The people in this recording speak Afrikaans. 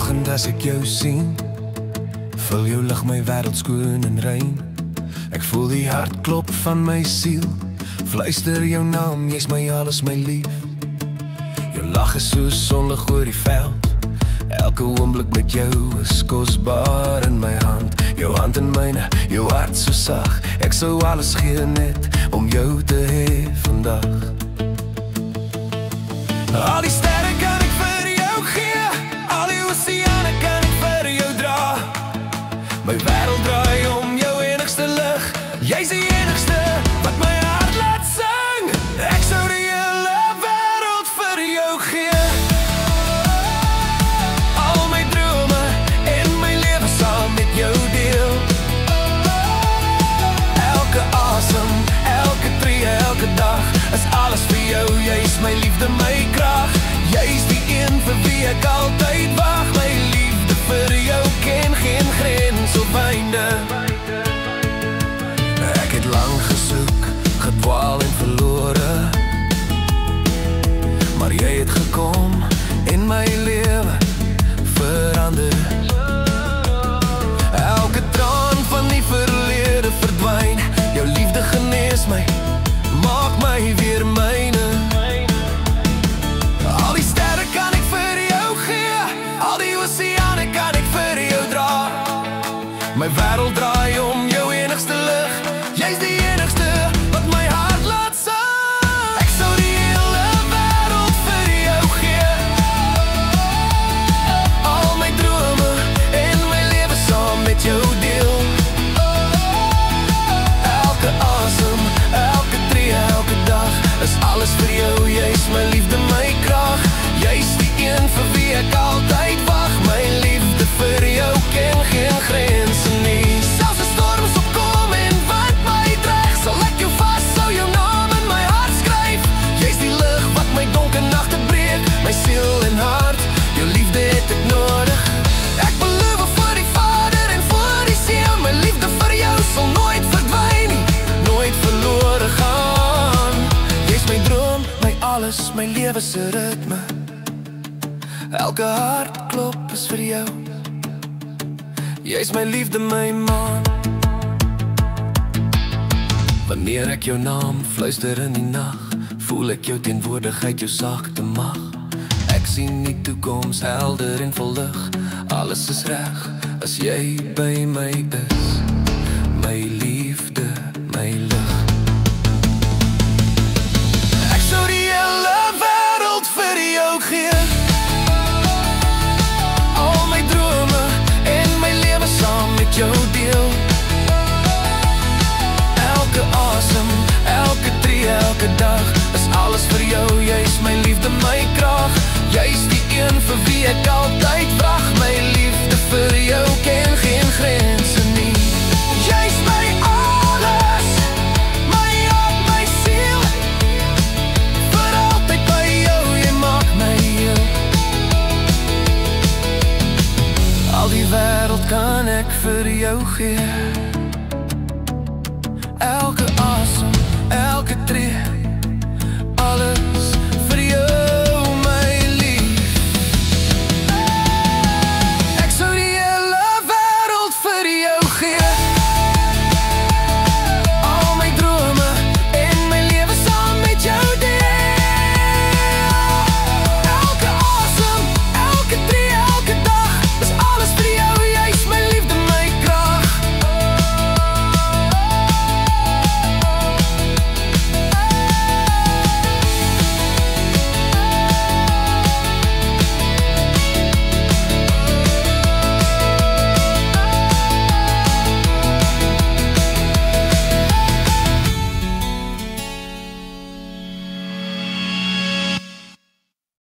oggend as ek jou sien, vul jou lig my wêreld skoon en rein. Ek voel die hartklop van my siel, fluister jou naam, jy's my alles, my lief. Jou lag is so sonlig oor die veld, elke oomblik met jou is kosbaar in my hand. Jou hand in myne, jou hart so sag, ek sou alles gee net om jou te hê vandag. Al die sterre kan ek vir jou gee, al die oseane kan ek vir jou dra. My wêreld draai om jou enigste lig, jy's die enigste wat my hart laat sing. Ek sou die hele wêreld vir jou gee, al my drome en my lewe saam met jou deel. Elke asem, elke tree, elke dag is alles vir jou, jy's my liefde, my krag. Jy's die een vir wie ek altyd wag. My liefde vir jou ken geen grens of einde. Ek het lang gesoek, gedwaal en verlore, maar jy het gekom en my lewe verander. Elke traan van die verlede verdwyn, jou liefde genees my, maak my weer myne. Al die sterre kan ek vir jou gee, al die oseane kan ek vir jou dra. My wêreld draai om jou enigste lig, jy's die enigste wat my hart laat sing. Ek sou die hele wêreld vir jou gee, al my drome en my lewe saam met jou deel. Elke asem, elke tree, elke dag is alles vir jou, jy's my liefde, my krag. Jy's die een vir wie ek altyd wag. My liefde vir jou ken geen grense nie. Selfs as storms opkom en wind my dreig, sal ek jou vashou, jou naam in my hart skryf. Jy's die lig wat my donker nagte breek, my siel en hart, jou liefde het ek nodig. Ek beloof vir die Vader en vir die Seun, my liefde vir jou sal nooit verdwyn nie, nooit verlore gaan. Jy's my droom, my alles, my lewe se ritme. Elke hartklop is vir jou, jy's my liefde, my man. Wanneer ek jou naam fluister in die nag, voel ek jou teenwoordigheid, jou sagte mag. Ek sien die toekoms helder en vol lig, alles is reg as jy by my is. My liefde, my lig. Ek sou die hele wêreld vir jou gee, al my drome en my lewe saam met jou deel. Elke asem, elke tree, elke dag is alles vir jou, jy's my liefde, my krag. Jy's die een vir wie ek altyd wag. My liefde vir jou ken geen grense nie. Jy's my alles, my hart, my siel, vir altyd by jou, jy maak my heel. Al die wêreld kan ek vir jou gee, elke